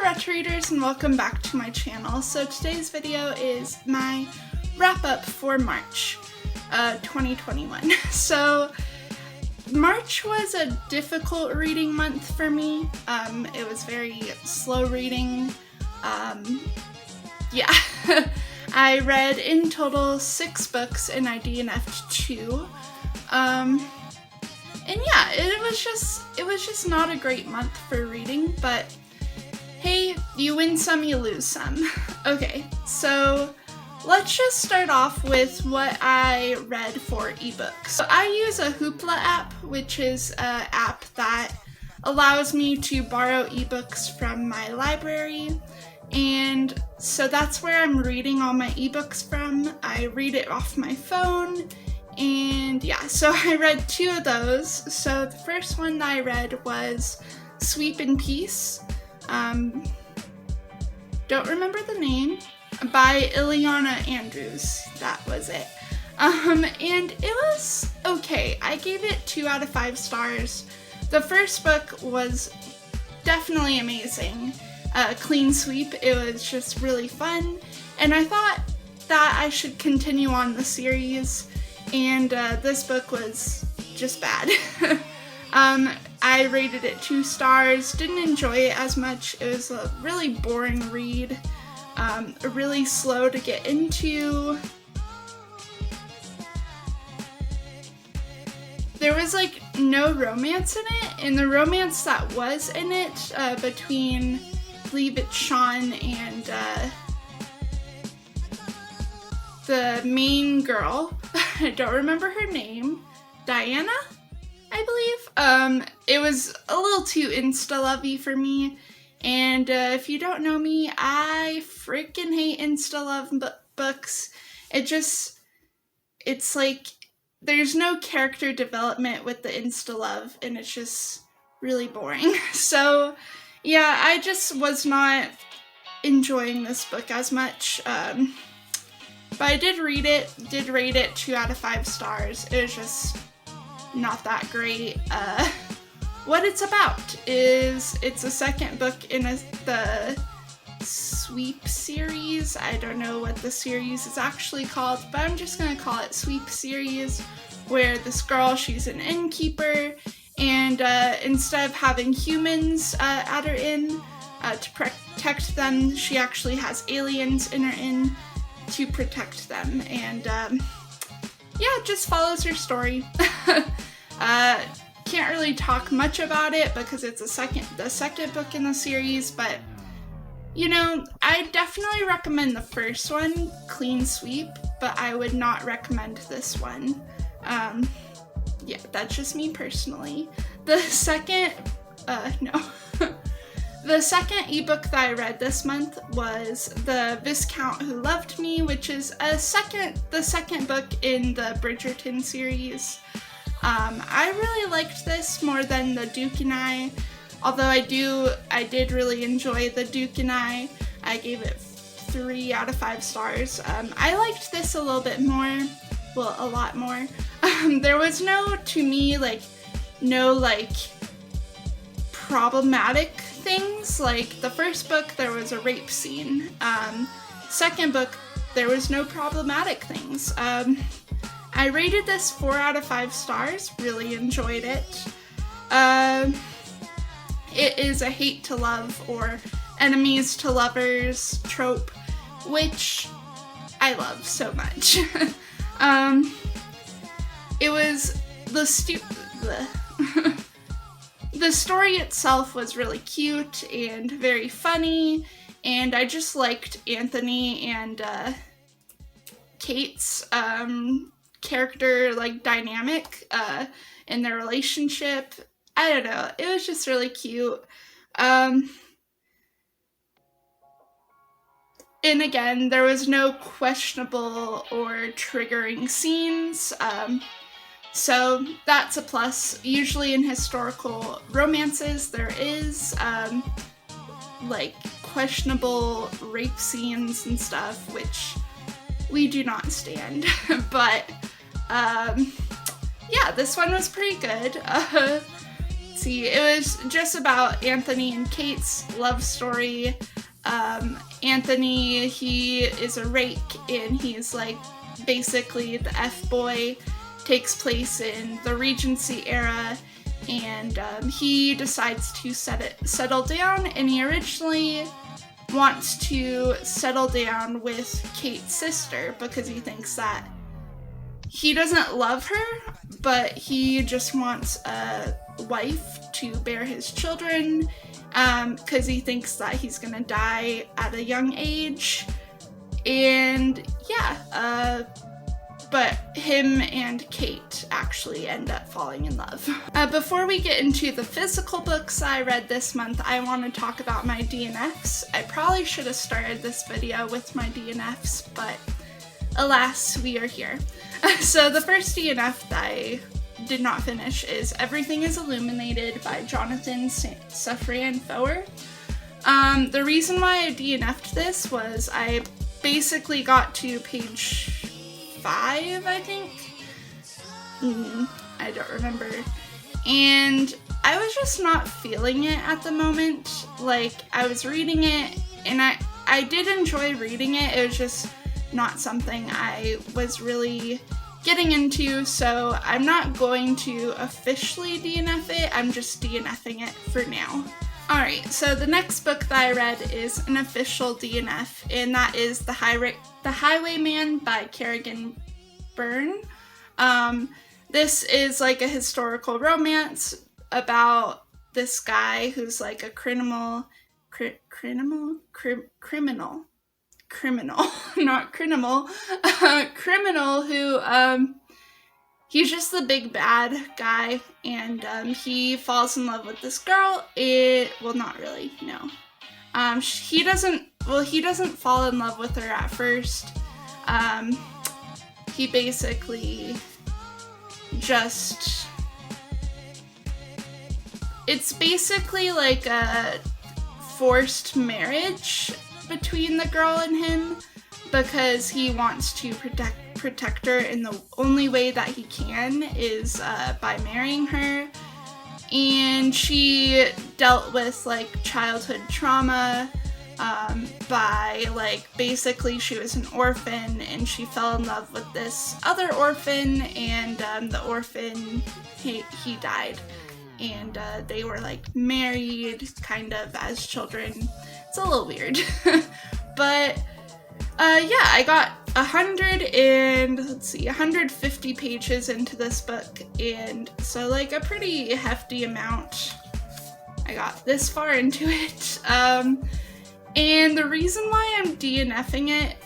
Retro Readers, and welcome back to my channel. So today's video is my wrap-up for March 2021. So March was a difficult reading month for me. It was very slow reading. Yeah. I read in total 6 books and I DNF'd 2. And yeah, it was just not a great month for reading, but hey, you win some, you lose some. Okay, so let's just start off with what I read for ebooks. So I use a Hoopla app, which is an app that allows me to borrow ebooks from my library. And so that's where I'm reading all my ebooks from. I read it off my phone. And yeah, so I read 2 of those. So the first one that I read was Sweep in Peace. Don't remember the name, by Ileana Andrews. That was it. And it was okay. I gave it 2 out of 5 stars. The first book was definitely amazing. Clean sweep. It was just really fun. And I thought that I should continue on the series. And this book was just bad. I rated it 2 stars, didn't enjoy it as much. It was a really boring read, really slow to get into. There was like no romance in it, and the romance that was in it between, I believe it's Sean and the main girl, I don't remember her name, Diana, I believe. It was a little too insta-lovey for me, and if you don't know me, I freaking hate insta-love books. It's like, there's no character development with the insta-love, and it's just really boring. So, yeah, I just was not enjoying this book as much. But I did rate it 2 out of 5 stars. It was just not that great. What it's about is it's a second book in the Sweep series. I don't know what the series is actually called, but I'm just gonna call it Sweep series, where this girl, she's an innkeeper, and instead of having humans at her inn to protect them, she actually has aliens in her inn to protect them, and yeah, it just follows her story. Can't really talk much about it because it's the second book in the series, but you know, I definitely recommend the first one, Clean Sweep, but I would not recommend this one. Yeah, that's just me personally. The second The second ebook that I read this month was The Viscount Who Loved Me, which is the second book in the Bridgerton series. I really liked this more than The Duke and I, although I did really enjoy The Duke and I gave it 3 out of 5 stars. I liked this a little bit more, well, a lot more. There was no problematic things. Like the first book, there was a rape scene. Second book, there was no problematic things. I rated this 4 out of 5 stars, really enjoyed it. It is a hate to love or enemies to lovers trope, which I love so much. It was the story itself was really cute and very funny, and I just liked Anthony and Kate's character dynamic in their relationship. I don't know, it was just really cute. And again, there was no questionable or triggering scenes. So that's a plus. Usually in historical romances, there is questionable rape scenes and stuff, which we do not stand. But yeah, this one was pretty good. see. It was just about Anthony and Kate's love story. Anthony, he is a rake, and he's like basically the F-boy. Takes place in the Regency era, and he decides to settle down, and he originally wants to settle down with Kate's sister because he thinks that he doesn't love her, but he just wants a wife to bear his children, because he thinks that he's gonna die at a young age. And yeah, but him and Kate actually end up falling in love. Before we get into the physical books I read this month, I want to talk about my DNFs. I probably should have started this video with my DNFs, but alas, we are here. So the first DNF that I did not finish is Everything is Illuminated by Jonathan Safran Foer. The reason why I DNF'd this was I basically got to page 5, I think. I don't remember. And I was just not feeling it at the moment. Like, I was reading it, and I did enjoy reading it. It was just not something I was really getting into, so I'm not going to officially DNF it. I'm just DNFing it for now. Alright, so the next book that I read is an official DNF, and that is The Highwayman by Kerrigan Byrne. This is like a historical romance about this guy who's like a criminal, who, he's just the big bad guy, and he falls in love with this girl. Well, not really, no. He doesn't fall in love with her at first. He basically just, it's basically like a forced marriage between the girl and him, because he wants to protect her, and the only way that he can is by marrying her. And she dealt with like childhood trauma by like, basically she was an orphan, and she fell in love with this other orphan, and the orphan, he died, and they were like married kind of as children. It's a little weird. But yeah, I got 150 pages into this book, and so like a pretty hefty amount. I got this far into it. And the reason why I'm DNFing it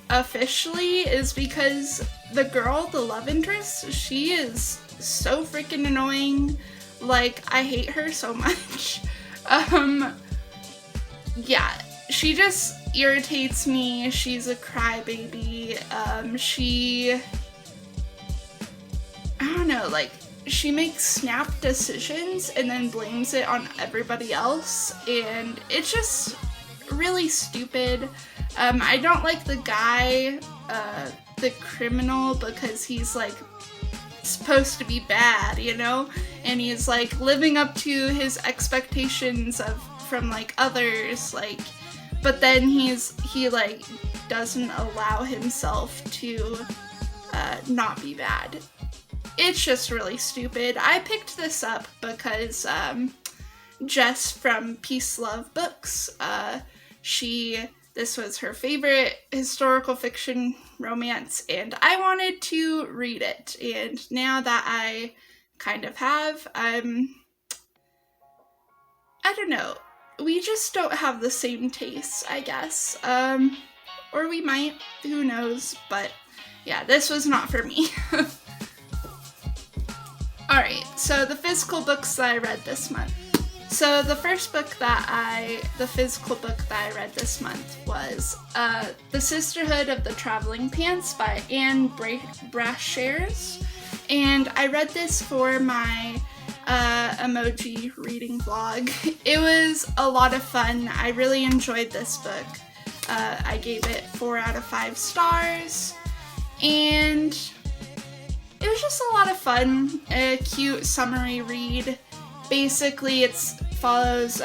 officially is because the girl, the love interest, she is so freaking annoying. Like, I hate her so much. Yeah, she just irritates me. She's a crybaby. I don't know, like, she makes snap decisions and then blames it on everybody else, and it's just really stupid. I don't like the guy, the criminal, because he's like supposed to be bad, you know, and he's like living up to his expectations from like others, like, but then he like doesn't allow himself to not be bad. It's just really stupid. I picked this up because Jess from Peace Love Books, this was her favorite historical fiction romance, and I wanted to read it, and now that I kind of have, I don't know, we just don't have the same tastes, I guess, or we might, who knows, but yeah, this was not for me. Alright, so the physical books that I read this month. So the first book the physical book that I read this month was The Sisterhood of the Traveling Pants by Anne Brashares, and I read this for my emoji reading vlog. It was a lot of fun. I really enjoyed this book. I gave it 4 out of 5 stars, and it was just a lot of fun, a cute summery read, basically it follows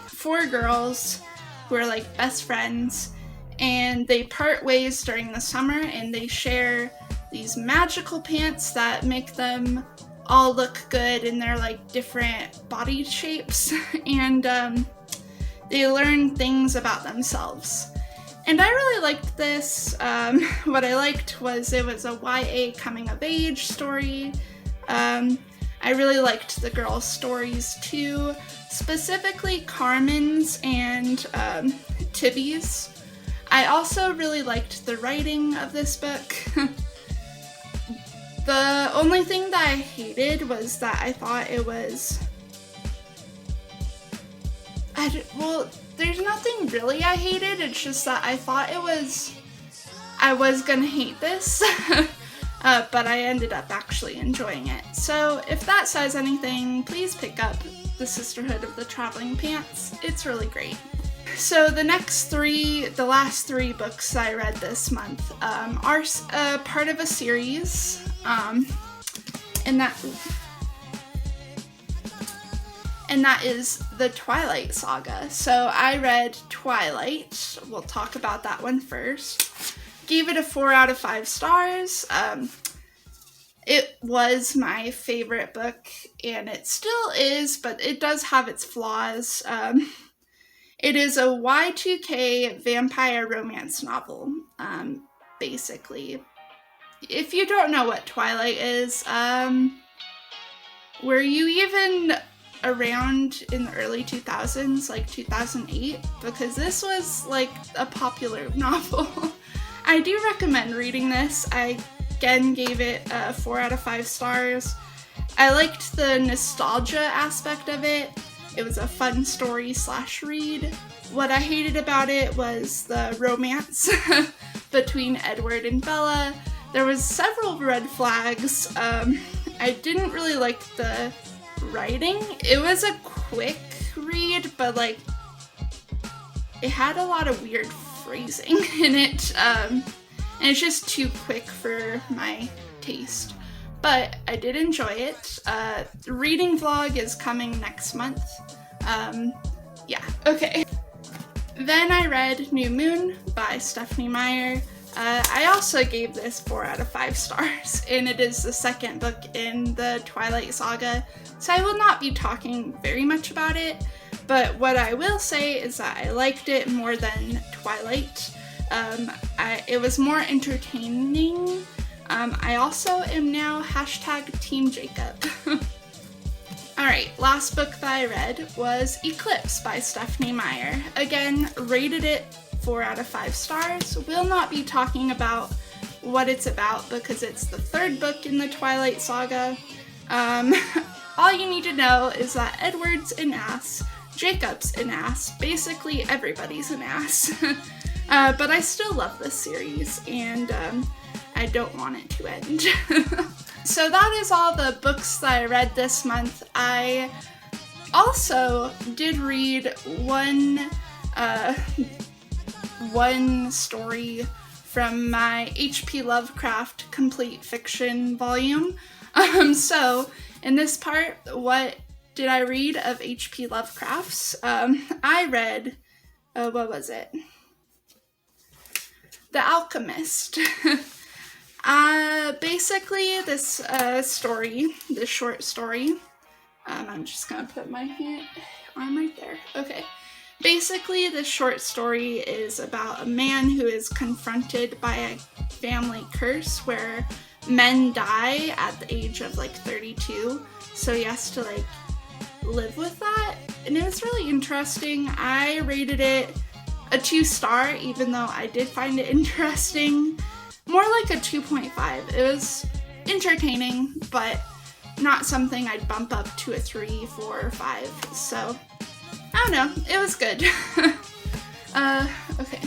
4 girls who are like best friends, and they part ways during the summer, and they share these magical pants that make them all look good in their like different body shapes, and they learn things about themselves. And I really liked this. What I liked was it was a YA coming of age story. I really liked the girls' stories too, specifically Carmen's and Tibby's. I also really liked the writing of this book. The only thing that I hated was that I thought it was... well, there's nothing really I hated, it's just that I thought it was... I was gonna hate this, but I ended up actually enjoying it. So if that says anything, please pick up The Sisterhood of the Traveling Pants. It's really great. So the last three books I read this month are part of a series, and that is the Twilight Saga. So I read Twilight. We'll talk about that one first. Gave it a 4 out of 5 stars. It was my favorite book, and it still is, but it does have its flaws. It is a Y2K vampire romance novel, basically. If you don't know what Twilight is, were you even around in the early 2000s, like 2008? Because this was like a popular novel. I do recommend reading this. I again gave it a 4 out of 5 stars. I liked the nostalgia aspect of it. It was a fun story / read. What I hated about it was the romance between Edward and Bella. There was several red flags. I didn't really like the writing. It was a quick read, but like it had a lot of weird phrasing in it, and it's just too quick for my taste. But I did enjoy it. The reading vlog is coming next month. Yeah, okay. Then I read New Moon by Stephenie Meyer. I also gave this 4 out of 5 stars, and it is the second book in the Twilight Saga, so I will not be talking very much about it, but what I will say is that I liked it more than Twilight. It was more entertaining. I also am now #Team Jacob. Alright, last book that I read was Eclipse by Stephenie Meyer. Again, rated it 4 out of 5 stars. Will not be talking about what it's about because it's the third book in the Twilight Saga. All you need to know is that Edward's an ass, Jacob's an ass, basically everybody's an ass. But I still love this series, and I don't want it to end. So that is all the books that I read this month. I also did read one story from my H.P. Lovecraft complete fiction volume. So in this part, what did I read of H.P. Lovecraft's? I read, what was it? The Alchemist. Basically this story, this short story, I'm just gonna put my arm right there. Okay. Basically, this short story is about a man who is confronted by a family curse where men die at the age of like 32, so he has to like live with that, and it was really interesting. I rated it a 2-star, even though I did find it interesting. More like a 2.5. It was entertaining, but not something I'd bump up to a 3, 4, or 5. So, I don't know. It was good. Okay.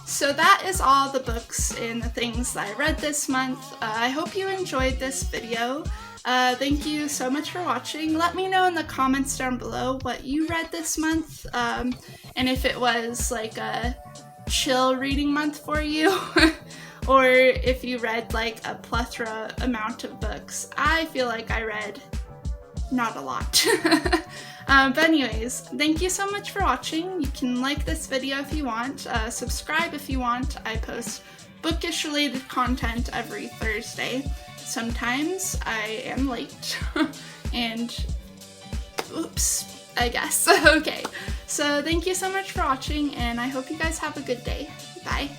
So that is all the books and the things that I read this month. I hope you enjoyed this video. Thank you so much for watching. Let me know in the comments down below what you read this month, and if it was like a chill reading month for you, or if you read like a plethora amount of books. I feel like I read not a lot. But anyways, thank you so much for watching. You can like this video if you want, subscribe if you want. I post bookish related content every Thursday. Sometimes I am late and oops, I guess. Okay, so thank you so much for watching, and I hope you guys have a good day. Bye.